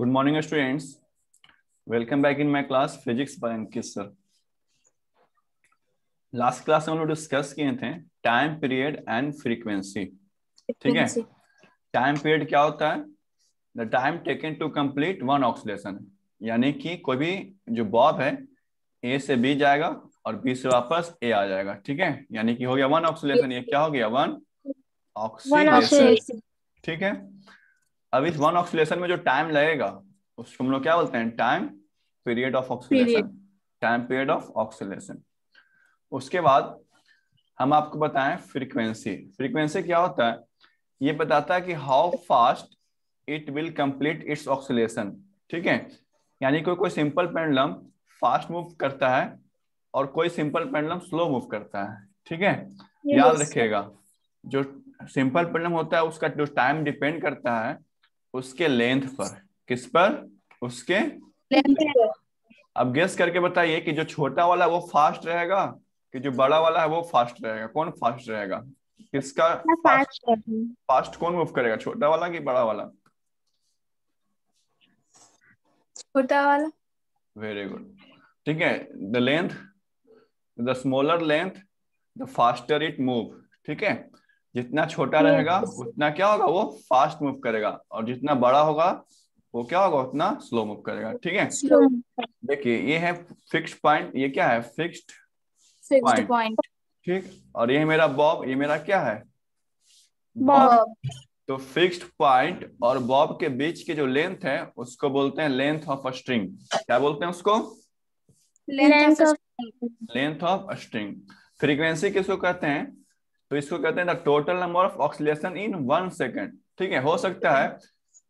Good morning students, welcome back in my class physics bye Ankit sir. Last class में हम लोग discuss किए थे टाइम पीरियड एंड फ्रीक्वेंसी। ठीक है, टाइम पीरियड क्या होता है? The time taken to complete one oscillation, यानी कि कोई भी जो बॉब है ए से बी जाएगा और बी से वापस ए आ जाएगा। ठीक है, यानी कि हो गया वन ऑक्सीलेशन। ये क्या हो गया? One oscillation. ठीक है, अब इस वन ऑक्सीलेशन में जो टाइम लगेगा उसको हम लोग क्या बोलते हैं? Time period of oscillation. Time period of oscillation. उसके बाद हम आपको बताएं फ्रीक्वेंसी। फ्रीक्वेंसी क्या होता है? ये बताता है कि how fast it will complete it's oscillation. ठीक है, यानी कोई कोई सिंपल पेंडुलम फास्ट मूव करता है और कोई सिंपल पेंडुलम स्लो मूव करता है। ठीक है, याद रखिएगा, जो सिंपल पेंडुलम होता है उसका जो टाइम डिपेंड करता है उसके लेंथ पर। किस पर? उसके लेंथ पर। अब गेस करके बताइए कि जो छोटा वाला है वो फास्ट रहेगा कि जो बड़ा वाला है वो फास्ट रहेगा? कौन फास्ट रहेगा? किसका फास्ट? फास्ट कौन मूव करेगा, छोटा वाला कि बड़ा वाला? छोटा वाला। Very good. ठीक है, the length, the smaller length the faster it move. ठीक है, जितना छोटा रहेगा उतना क्या होगा? वो फास्ट मूव करेगा, और जितना बड़ा होगा वो क्या होगा? उतना स्लो मूव करेगा। ठीक है, देखिए ये है फिक्स्ड पॉइंट। ये क्या है? Fixed point. ठीक, और ये है मेरा बॉब। ये मेरा क्या है? बॉब। तो फिक्स्ड पॉइंट और बॉब के बीच की जो लेंथ है उसको बोलते हैं लेंथ ऑफ अ स्ट्रिंग। क्या बोलते हैं उसको? Length of a string. Frequency किसको कहते हैं? तो इसको कहते हैं the total number of oscillation in 1 second. ठीक है, हो सकता है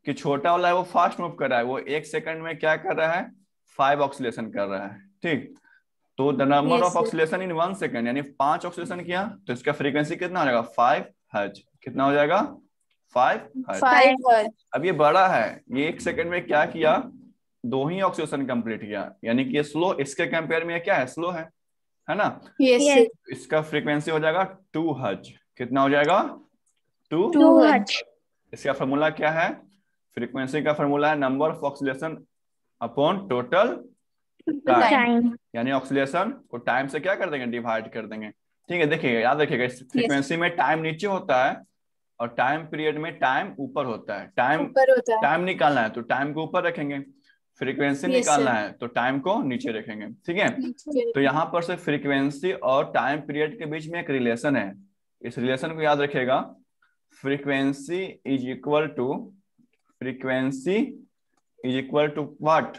कि छोटा वाला है वो फास्ट मूव कर रहा है, वो 1 सेकंड में क्या कर रहा है? 5 ऑक्सीलेशन कर रहा है। ठीक, तो the number of oscillation in 1 second, यानी 5 ऑक्सीलेशन किया तो इसका फ्रीक्वेंसी कितना हो जाएगा? 5 हर्ट्ज। कितना हो जाएगा? 5 हर्ट्ज। अब ये बड़ा है, ये 1 सेकंड में क्या किया? 2 ही ऑक्सीलेशन कंप्लीट किया, यानी कि ये स्लो। इसके कंपेयर में क्या है? स्लो है ना? इसका फ्रीक्वेंसी हो जाएगा 2 हर्ट्ज। कितना हो जाएगा? 2 हर्ट्ज। इसका फॉर्मूला क्या है? फ्रीक्वेंसी का फॉर्मूला है number of oscillation upon total time, यानी ऑक्सीलेशन को टाइम से क्या कर देंगे? डिवाइड कर देंगे। ठीक है, देखिएगा, याद रखिएगा, इस फ्रीक्वेंसी में टाइम नीचे होता है और टाइम पीरियड में टाइम ऊपर होता है। टाइम निकालना है तो टाइम को ऊपर रखेंगे, फ्रीक्वेंसी निकालना है तो टाइम को नीचे रखेंगे। ठीक है, तो यहाँ पर से फ्रीक्वेंसी और टाइम पीरियड के बीच में एक रिलेशन है। इस रिलेशन को याद रखिएगा, frequency is equal to what?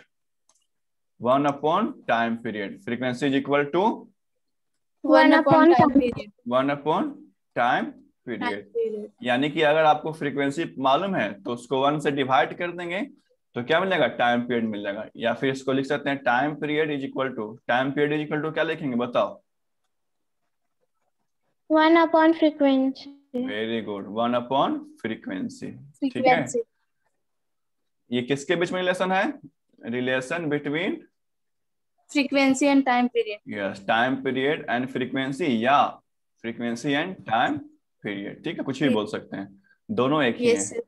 1 upon time period. Frequency is equal to 1 upon time period. 1 upon time period. यानी कि अगर आपको फ्रीक्वेंसी मालूम है तो उसको 1 से डिवाइड कर देंगे तो क्या मिलेगा? टाइम पीरियड मिलेगा। या फिर इसको लिख सकते हैं time period is equal to, time period is equal to क्या लिखेंगे बताओ? 1 upon frequency. Very good, 1 upon frequency. ठीक है, ये किसके बीच में रिलेशन है? Relation between frequency and time period. Yes, time period and frequency, या फ्रीक्वेंसी एंड टाइम पीरियड। ठीक है, कुछ भी बोल सकते हैं, दोनों एक ही है।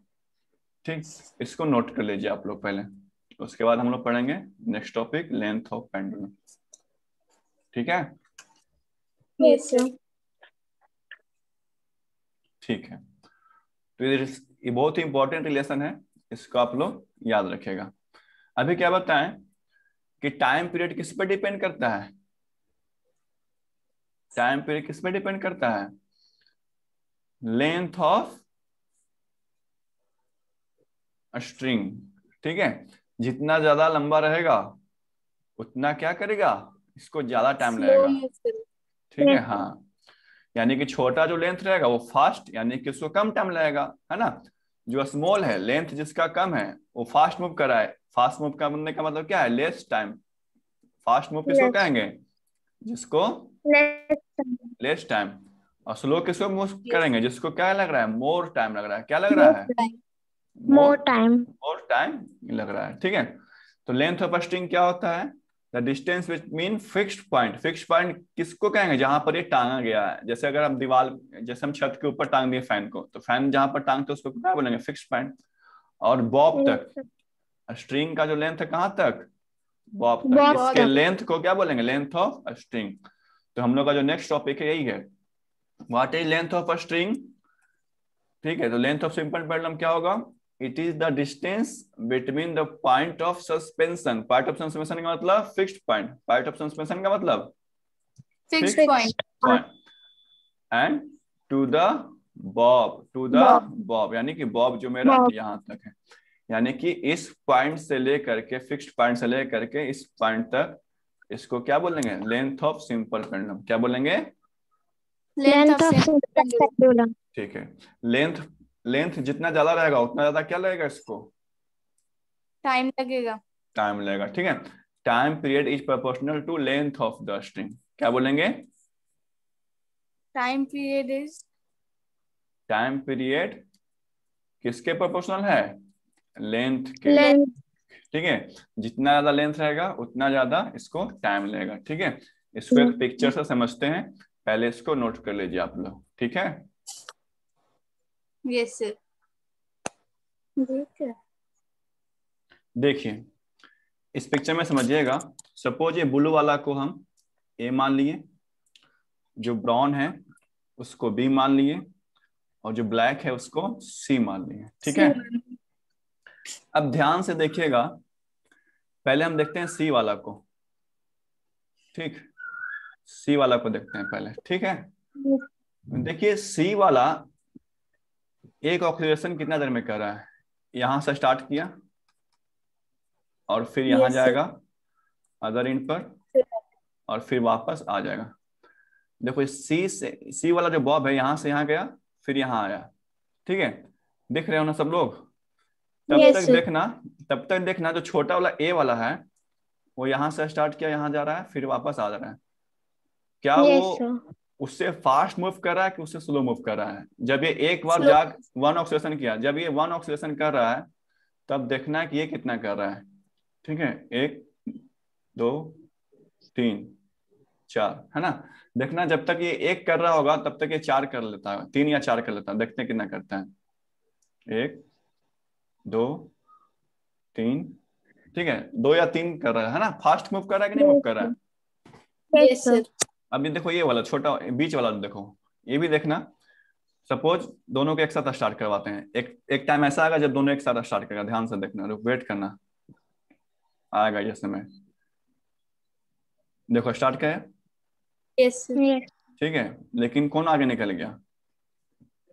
ठीक, इसको नोट कर लीजिए आप लोग पहले, उसके बाद हम लोग पढ़ेंगे next topic, length of pendulum. ठीक है, ठीक है, तो ये बहुत ही इंपॉर्टेंट रिलेशन है, इसको आप लोग याद रखिएगा। अभी क्या बताएं कि टाइम पीरियड किस पर डिपेंड करता है? टाइम पीरियड किस पर डिपेंड करता है? Length of string. ठीक है, जितना ज्यादा लंबा रहेगा उतना क्या करेगा? इसको ज्यादा टाइम लगेगा। ठीक है, हाँ, यानी कि छोटा जो लेंथ रहेगा वो फास्ट, यानी कि उसको कम टाइम लगेगा, है ना? जो स्मॉल है, लेंथ जिसका कम है वो फास्ट मूव कर रहा है। फास्ट मूव करने का मतलब क्या है? Less time. फास्ट मूव किसको कहेंगे? जिसको लेस टाइम। और स्लो किसको मूव करेंगे? जिसको क्या लग रहा है? मोर टाइम लग रहा है। क्या लग रहा है? मोर टाइम लग रहा है। ठीक है, तो लेंथ ऑफ स्ट्रिंग क्या होता है? The distance between fixed point. Fixed point किसको कहेंगे? जहां पर ये टांगा गया है। जैसे अगर हम दीवार, जैसे हम छत के ऊपर टांग दिए फैन को, तो फैन जहां पर टांगते उसको क्या बोलेंगे? Fixed point. और बॉब तक, स्ट्रिंग का जो लेंथ है कहाँ तक, बॉब तक। बॉब इसके तक। लेंथ को क्या बोलेंगे, लेंथ ऑफ स्ट्रिंग। तो हम लोग का जो नेक्स्ट टॉपिक है यही है, what is length of a string. ठीक है, तो लेंथ ऑफ सिंपल पेंडुलम क्या होगा, it is the distance between the point of suspension. Point of suspension का मतलब fixed point, point of suspension का मतलब fix fixed point. Point, and to the bob, to the bob. Bob यानी कि Bob जो मेरा बॉब। यहाँ तक है, यानी कि इस पॉइंट से लेकर के, फिक्स्ड पॉइंट से लेकर के इस पॉइंट तक, इसको क्या बोलेंगे, लेंथ ऑफ सिंपल पेंडुलम। क्या बोलेंगे, लेंथ ऑफ सिंपल पेंडुलम। ठीक है। लेंथ, लेंथ जितना ज्यादा रहेगा उतना ज्यादा क्या लगेगा इसको, टाइम लगेगा। टाइम लगेगा। ठीक है, time period is proportional to length of the string. क्या बोलेंगे, time period is, time period किसके प्रोपोर्शनल है, लेंथ के। लेंथ। ठीक है, जितना ज्यादा लेंथ रहेगा उतना ज्यादा इसको टाइम लगेगा। ठीक है, इसको एक पिक्चर से समझते हैं, पहले इसको नोट कर लीजिए आप लोग। ठीक है, यस सर। देखिए इस पिक्चर में समझिएगा, सपोज ये ब्लू वाला को हम ए मान लिए, जो ब्राउन है उसको बी मान लिए, और जो ब्लैक है उसको सी मान लिए। ठीक है, अब ध्यान से देखिएगा, पहले हम देखते हैं सी वाला को। ठीक, सी वाला को देखते हैं पहले। ठीक है, देखिए सी वाला एक ऑक्सीडेशन कितना देर में कर रहा है, यहां से स्टार्ट किया और फिर यहां यस सर। जाएगा अदर एंड पर, और फिर वापस आ जाएगा। देखो सी से, सी वाला जो बॉब है यहां से यहां गया फिर यहां आया। ठीक है, दिख रहे हो ना सब लोग, तब यस तक सर। देखना, तब तक देखना जो छोटा वाला ए वाला है वो यहां से स्टार्ट किया, यहां जा रहा है फिर वापस आ रहा है, क्या वो यस सर। उससे फास्ट मूव कर रहा है कि उससे स्लो मूव कर रहा है। जब ये एक बार स्लो। जा वन ऑक्सीलेशन किया, जब ये वन ऑक्सीलेशन कर रहा है तब देखना है कि ये कितना कर रहा है। ठीक है, एक, दो, तीन, चार, है ना। देखना जब तक ये एक कर रहा होगा तब तक ये चार कर लेता है, तीन या चार कर लेता है। देखते हैं कितना करता है, एक, दो, तीन। ठीक है, दो या तीन कर रहा है ना, फास्ट मूव कर रहा है कि नहीं मूव कर रहा है। Yes sir. अब ये देखो ये वाला छोटा बीच वाला देखो, ये भी देखना। सपोज दोनों को एक साथ स्टार्ट करवाते हैं, एक एक टाइम ऐसा आएगा जब दोनों एक साथ स्टार्ट करेगा, ध्यान से देखना, वेट करना, आएगा ये समय। देखो स्टार्ट किया है, यस सर। ठीक है, लेकिन कौन आगे निकल गया,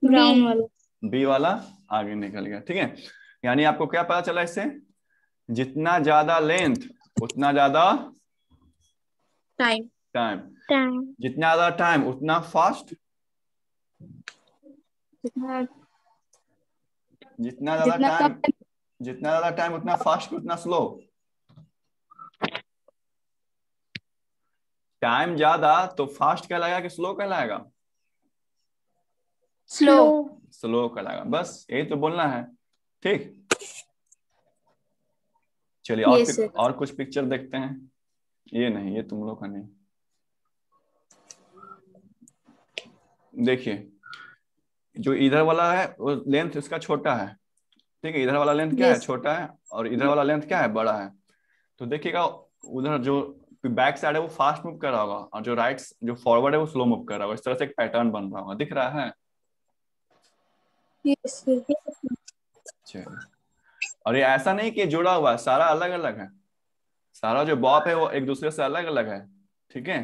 ब्राउन वाला। बी वाला आगे निकल गया। ठीक है, यानी आपको क्या पता चला इससे, जितना ज्यादा लेंथ उतना ज्यादा टाइम। Time, time. जितना ज्यादा टाइम उतना फास्ट, जितना जितना ज्यादा जितना टाइम, कम। जितना ज्यादा टाइम उतना फास्ट उतना स्लो। टाइम ज्यादा तो फास्ट कहलाएगा कि स्लो कहलाएगा, स्लो। स्लो कहलाएगा। बस यही तो बोलना है। ठीक, चलिए और यस सर। और कुछ पिक्चर देखते हैं। ये नहीं, ये तुम लोग का नहीं। देखिए जो इधर वाला है वो लेंथ इसका छोटा है। ठीक है, इधर वाला लेंथ क्या है, यस। छोटा है, और इधर वाला लेंथ क्या है, बड़ा है। तो देखिएगा उधर जो बैक साइड है वो फास्ट मूव कर रहा होगा, और जो राइट जो फॉरवर्ड है वो स्लो मूव कर रहा होगा। इस तरह से एक पैटर्न बन रहा होगा, दिख रहा है। Yes sir. चलिए, और ये ऐसा नहीं कि जुड़ा हुआ है, सारा अलग अलग है, सारा जो बॉब है वो एक दूसरे से अलग अलग है। ठीक है,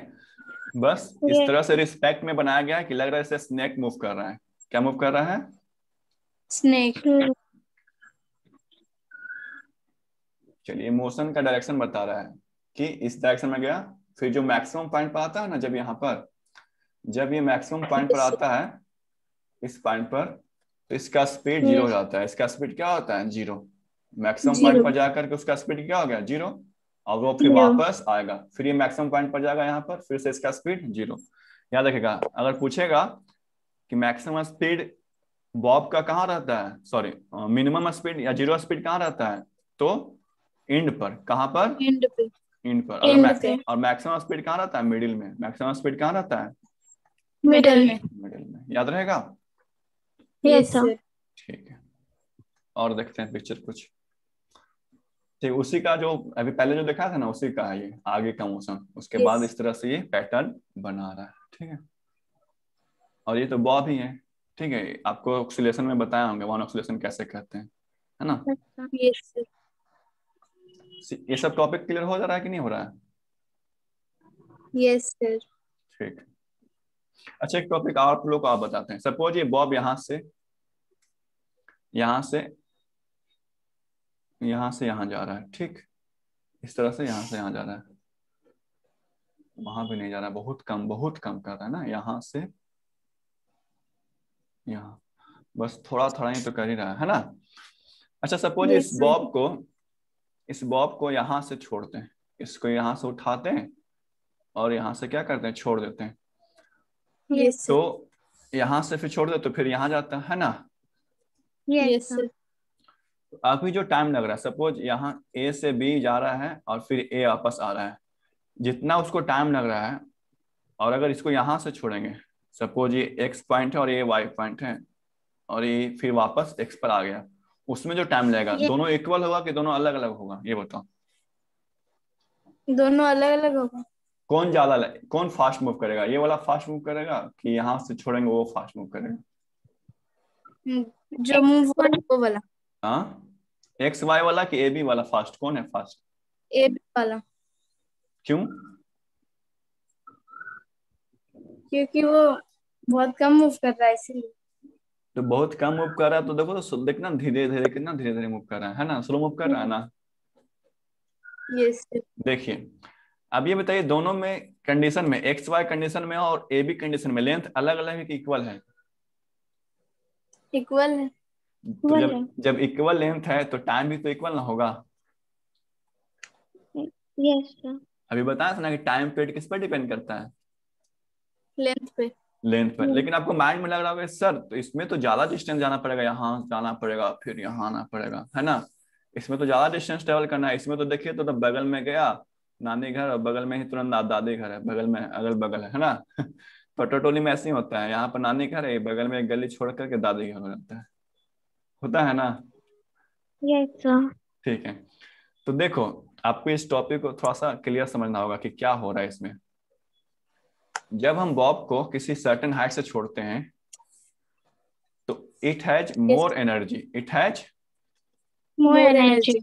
बस इस तरह से रिस्पेक्ट में बनाया गया है कि लग रहा है जैसे स्नेक मूव कर रहा है। क्या मूव कर रहा है, स्नेक। चलिए मोशन का डायरेक्शन बता रहा है कि इस डायरेक्शन में गया, फिर जो मैक्सिमम पॉइंट पर आता है ना, जब यहाँ पर, जब ये मैक्सिमम पॉइंट पर यस आता है इस पॉइंट पर, तो इसका स्पीड जीरो हो जाता है। इसका स्पीड क्या होता है, जीरो। Maximum point zero. पर जाकर के उसका स्पीड क्या हो गया, जीरो। और वो फिर जीरो। वापस आएगा, फिर ये मैक्सिमम पॉइंट पर जाएगा यहाँ पर, फिर से इसका स्पीड जीरो। याद रखेगा, अगर पूछेगा कि मैक्सिमम स्पीड बॉब का कहाँ रहता है, सॉरी मिनिमम स्पीड या जीरो स्पीड कहाँ रहता है, तो एंड पर। कहाँ पर, एंड पे। एंड पर। एंड पे। और मैक्सिमम स्पीड कहाँ रहता है, मिडिल में। मैक्सिमम स्पीड कहाँ रहता है, मिडल में। मिडिल में। याद रहेगा, यस सर। ठीक है। और देखते हैं पिक्चर कुछ। ठीक, उसी का जो अभी पहले जो देखा था ना, उसी का है ये आगे का मोशन, उसके बाद यस इस तरह से ये पैटर्न बना रहा है। ठीक है, और ये तो बॉब ही है। ठीक है, आपको ऑक्सीलेशन में बताया होंगे वन ऑक्सीलेशन कैसे कहते हैं, है ना। Yes sir. ये सब टॉपिक क्लियर हो जा रहा है कि नहीं हो रहा है? Yes sir. ठीक। अच्छा, एक टॉपिक आप लोग को आप बताते हैं। सपोज ये बॉब यहाँ से यहाँ जा रहा है, ठीक, इस तरह से यहाँ से यहाँ जा रहा है, वहां भी नहीं जा रहा है, बहुत कम कर रहा है ना, यहाँ से यहाँ, बस थोड़ा थोड़ा ही तो कर ही रहा है ना। अच्छा, सपोज यस सर। इस बॉब को यहाँ से छोड़ते हैं, इसको यहाँ से उठाते हैं और यहाँ से क्या करते हैं, छोड़ देते हैं। Yes sir. तो यहाँ से फिर छोड़ दे तो फिर यहाँ जाता है ना। Yes sir. अभी जो टाइम लग रहा है, सपोज यहाँ ए से बी जा रहा है और फिर ए वापस आ रहा है, जितना उसको टाइम लग रहा है, और अगर इसको यहाँ से छोड़ेंगे, सपोज ये एक्स पॉइंट है और ये वाई पॉइंट है, और ये फिर वापस एक्स पर आ गया, उसमें जो टाइम लगेगा ये दोनों इक्वल होगा कि दोनों अलग अलग होगा, ये बताओ। दोनों अलग अलग होगा। कौन फास्ट मूव करेगा, ये वाला फास्ट मूव करेगा कि यहाँ से छोड़ेंगे वो फास्ट मूव करेगा? जो मूव हो रहा है वो वाला। हाँ, एक्स वाई वाला कि ए बी वाला फास्ट, कौन है फास्ट? ए बी वाला। क्यों? क्योंकि वो बहुत कम मूव कर रहा है इसीलिए। तो बहुत कम मूव कर रहा है तो देखो, तो देखना धीरे धीरे, कितना धीरे धीरे मूव कर रहा है ना, स्लो मूव कर रहा है ना। Yes sir. देखिए, अब ये बताइए, दोनों में कंडीशन में, एक्स वाई कंडीशन में और ए बी कंडीशन में लेंथ अलग अलग है कि इक्वल है? इक्वल है। तो जब जब इक्वल लेंथ है तो टाइम भी तो इक्वल ना होगा। Yes sir. अभी बताया था ना कि टाइम पीरियड किस पर डिपेंड करता है? लेंथ पे। लेंथ पर। लेकिन आपको माइंड में लग रहा होगा सर तो इसमें तो ज्यादा डिस्टेंस जाना पड़ेगा, यहाँ जाना पड़ेगा फिर यहाँ आना पड़ेगा, है ना, इसमें तो ज्यादा डिस्टेंस ट्रेवल करना है। इसमें तो देखिए, तो बगल में गया नानी घर और बगल में ही तुरंत दादी घर है, बगल में अगल बगल है ना। पटोटोली में ऐसे ही होता है, यहाँ पर नानी घर है, बगल में एक गली छोड़ करके दादी घर हो जाता है, होता है ना। Yes sir. ठीक है, तो देखो, आपको इस टॉपिक को थोड़ा सा क्लियर समझना होगा कि क्या हो रहा है इसमें। जब हम बॉब को किसी सर्टेन हाइट से छोड़ते हैं तो it has more energy, it has more energy.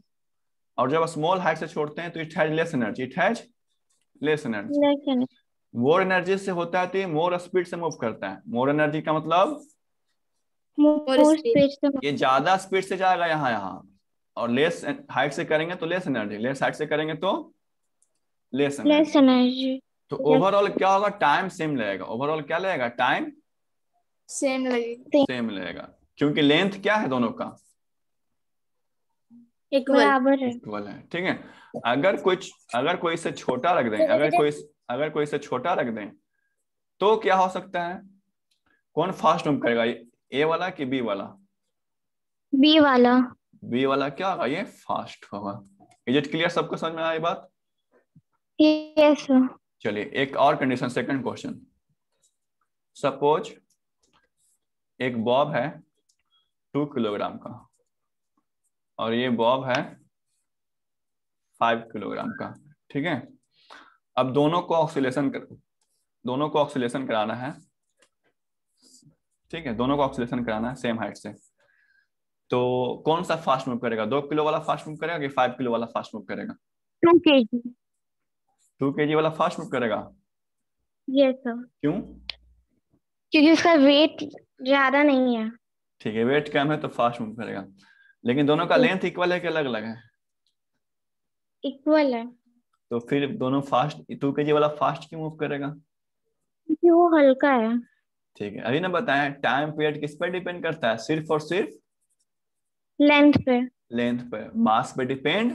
और जब स्मॉल हाइट से छोड़ते हैं तो it has less energy, it has less energy. Less energy. More energy से होता है तो ये मोर स्पीड से मूव करता है। मोर एनर्जी का मतलब मोर स्पीड से। ये ज्यादा स्पीड से जाएगा यहाँ यहाँ, और लेस हाइट से करेंगे तो लेस एनर्जी, लेस हाइट से करेंगे तो लेस लेस एनर्जी। एनर्जी। तो ओवरऑल क्या होगा, टाइम सेम लगेगा। ओवरऑल क्या लगेगा, टाइम सेम लगेगा। सेम लगेगा, क्योंकि लेंथ क्या है दोनों का, बराबर है। इक्वल है। ठीक है, अगर कोई से छोटा रख दें, अगर कोई से छोटा रख दें तो क्या हो सकता है, कौन फास्ट मूव करेगा, ए वाला कि बी वाला? बी वाला। बी वाला क्या होगा, ये फास्ट होगा। इज इट क्लियर, सबको समझ में आया ये बात? Yes sir. चलिए एक और कंडीशन, सेकंड क्वेश्चन। सपोज एक बॉब है 2 किलोग्राम का और ये बॉब है 5 किलोग्राम का। ठीक है, अब दोनों को ऑक्सीलेशन कराना है। ठीक है, दोनों को ऑक्सीलेशन कराना है सेम हाइट से। तो कौन सा फास्ट मूव करेगा, 2 किलो वाला फास्ट मूव करेगा कि 5 किलो वाला फास्ट मूव करेगा? 2 kg। 2 kg वाला फास्ट मूव करेगा। Yes sir. क्यों? क्योंकि उसका वेट ज्यादा नहीं है। ठीक है, वेट कम है तो फास्ट मूव करेगा, लेकिन दोनों का लेंथ इक्वल है कि अलग अलग है? इक्वल है। तो फिर दोनों फास्ट, 2 kg वाला फास्ट क्यों मूव करेगा? क्योंकि वो हल्का है। ठीक है, अभी ना बताया टाइम पीरियड किस पर डिपेंड करता है, सिर्फ और सिर्फ लेंथ पे। लेंथ पर, मास पे डिपेंड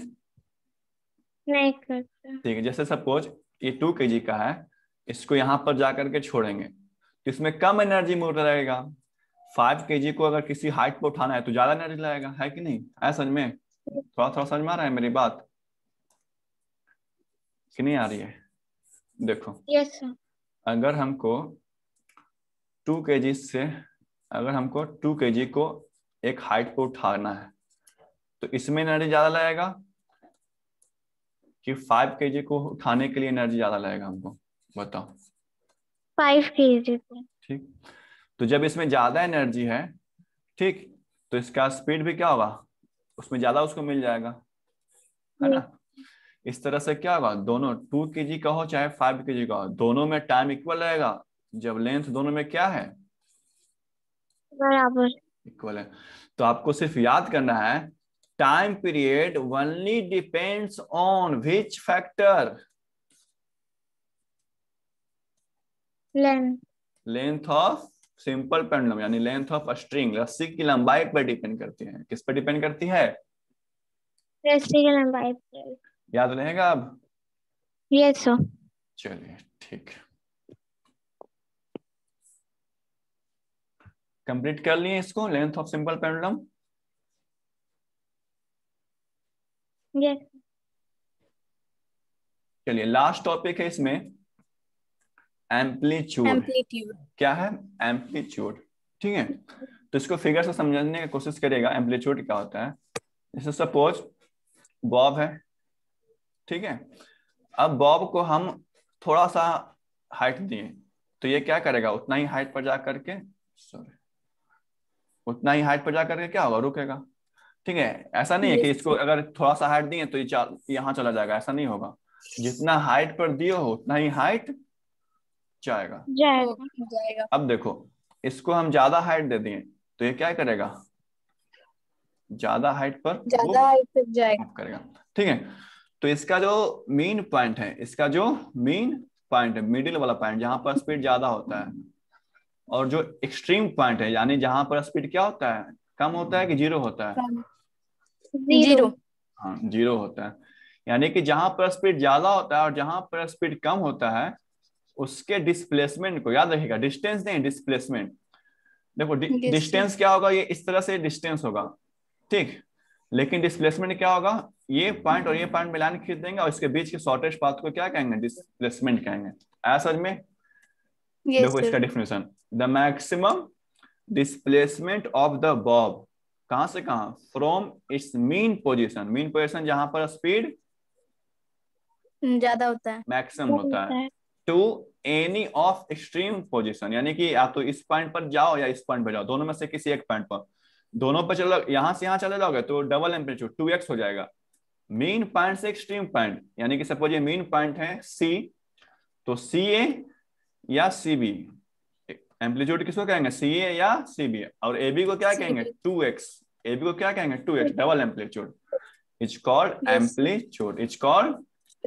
नहीं करता। ठीक है, जैसे सपोज ये 2 kg का है, इसको यहाँ पर जाकर के छोड़ेंगे तो इसमें कम एनर्जी मूव रहेगा। 5 kg को अगर किसी हाइट पर उठाना है तो ज्यादा एनर्जी लगेगा, है कि नहीं? है समझ में, थोड़ा थोड़ा समझ में आ रहा है मेरी बात कि नहीं आ रही है? देखो, यस सर। अगर हमको 2 kg से, अगर हमको 2 kg को एक हाइट पर उठाना है तो इसमें एनर्जी ज्यादा लगेगा कि 5 kg को उठाने के लिए एनर्जी ज्यादा लगेगा हमको? बताओ। 5 kg पे। ठीक, तो जब इसमें ज्यादा एनर्जी है, ठीक, तो इसका स्पीड भी क्या होगा, उसमें ज्यादा उसको मिल जाएगा, है ना? इस तरह से क्या होगा, दोनों 2 kg का हो चाहे 5 kg का हो, दोनों में टाइम इक्वल रहेगा जब लेंथ दोनों में क्या है, बराबर। इक्वल है। तो आपको सिर्फ याद करना है, time period only depends on which factor, length. Length of simple pendulum, यानी लेंथ ऑफ स्ट्रिंग, रस्सी की लंबाई पर डिपेंड करती है। किस पर डिपेंड करती है? रस्सी की लंबाई पे। याद रहेगा अब? Yes sir. चलिए ठीक, कंप्लीट कर लिए इसको, length of simple pendulum. Yes. चलिए लास्ट टॉपिक है इसमें, एम्पलीट्यूड। एम्पलीट्यूड। क्या है? एम्पलीट्यूड। ठीक है, तो इसको फिगर से समझने की कोशिश करिएगा, एम्पलीट्यूड क्या होता है। जैसे सपोज बॉब है, ठीक है, अब बॉब को हम थोड़ा सा हाइट दिए, तो ये क्या करेगा, उतना ही हाइट पर जा करके, सॉरी, उतना ही हाइट पर जा करके क्या होगा, रुकेगा। ठीक है, ऐसा नहीं है कि इसको अगर थोड़ा सा हाइट दिए तो ये यहाँ चला जाएगा, ऐसा नहीं होगा। जितना हाइट पर दिए हो उतना ही हाइट जाएगा। जाएगा। अब देखो, इसको हम ज्यादा हाइट दे दिए तो ये क्या करेगा, ज्यादा हाइट पर ज्यादा हाइट तक जाएगा। मूव करेगा। ठीक है, तो इसका जो मीन पॉइंट है, इसका जो मीन पॉइंट है, मिडिल वाला पॉइंट जहां पर स्पीड ज्यादा होता है, और जो एक्सट्रीम पॉइंट है, यानी जहां पर स्पीड क्या होता है, कम होता है कि जीरो होता है? जीरो। हाँ, जीरो होता है। यानी कि जहां पर स्पीड ज्यादा होता है और जहां पर स्पीड कम होता है, उसके डिस्प्लेसमेंट को याद रखिएगा, डिस्टेंस नहीं, डिस्प्लेसमेंट। देखो डिस्टेंस क्या होगा, ये इस तरह से डिस्टेंस होगा, ठीक, लेकिन डिस्प्लेसमेंट क्या होगा, ये पॉइंट और ये पॉइंट मिलान खींच देंगे और इसके बीच के शॉर्टेस्ट पाथ को क्या कहेंगे, डिस्प्लेसमेंट कहेंगे। ऐसा में देखो इसका definition, the maximum displacement of the bob, कहां से कहां, from its mean position, mean position जहां पर स्पीड ज्यादा होता है, मैक्सिमम होता है, to any of extreme position, यानी कि या तो इस पॉइंट पर जाओ या इस पॉइंट पर जाओ, दोनों में से किसी एक पॉइंट पर, दोनों पर चलो, यहां से यहां चले जाओगे तो डबल एम्पलीट्यूड 2x हो जाएगा। मीन पॉइंट से एक्सट्रीम पॉइंट, यानी कि सपोज ये मीन पॉइंट है C, तो CA या CB, एम्पलीट्यूड किसको कहेंगे, CA या CB, और AB को क्या कहेंगे, 2x, AB को क्या कहेंगे, 2x, double amplitude, it's called amplitude, it's called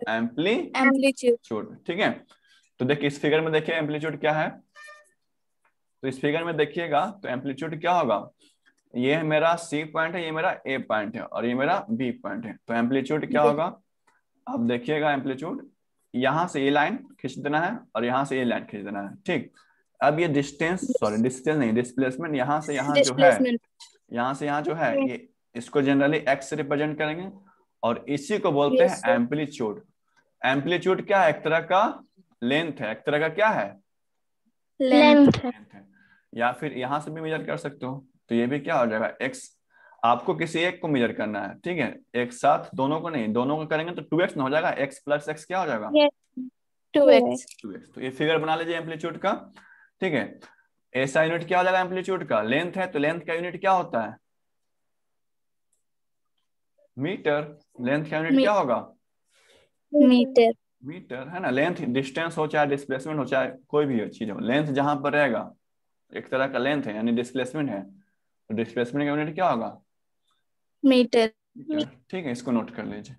amplitude. ठीक है, तो देखिए इस फिगर में देखिए एम्पलीट्यूड क्या है, तो इस फिगर में देखिएगा तो एम्पलीट्यूड क्या होगा, ये मेरा C पॉइंट है, ये मेरा A पॉइंट है, और ये मेरा B पॉइंट है, तो एम्पलीट्यूड क्या होगा, अब देखिएगा एम्पलीट्यूड, यहां से ये लाइन खींच देना है और यहां से ये लाइन खींच देना है। ठीक, अब ये डिस्टेंस, सॉरी डिस्टेंस नहीं, डिस्प्लेसमेंट यहां से यहां जो है, यहां से यहां जो है, ये इसको जनरली x से रिप्रेजेंट करेंगे, और इसी को बोलते हैं एम्पलीट्यूड। एम्पलीट्यूड क्या है, एक तरह का लेंथ है, एक तरह का क्या है, लेंथ है। है। या फिर यहां से भी मेजर कर सकते हो, तो ये भी क्या हो जाएगा, x, आपको किसी एक को मेजर करना है, ठीक है, एक साथ दोनों को नहीं, दोनों को करेंगे तो 2x ना हो जाएगा, x प्लस x क्या हो जाएगा, 2x। 2x। तो ये फिगर बना लीजिए एम्पलीट्यूड का। ठीक है, ऐसा यूनिट क्या हो जाएगा एम्पलीट्यूड का, लेंथ है तो लेंथ का यूनिट क्या होता है, मीटर, लेंथ का यूनिट क्या होगा, मीटर। मीटर, है ना। लेंथ डिस्टेंस हो चाहे डिस्प्लेसमेंट हो चाहे कोई भी चीज हो, लेंथ जहां पर रहेगा एक तरह का लेंथ है, यानी डिस्प्लेसमेंट है, तो डिस्प्लेसमेंट का यूनिट क्या होगा, मीटर। मीटर। ठीक है, इसको नोट कर लीजिए।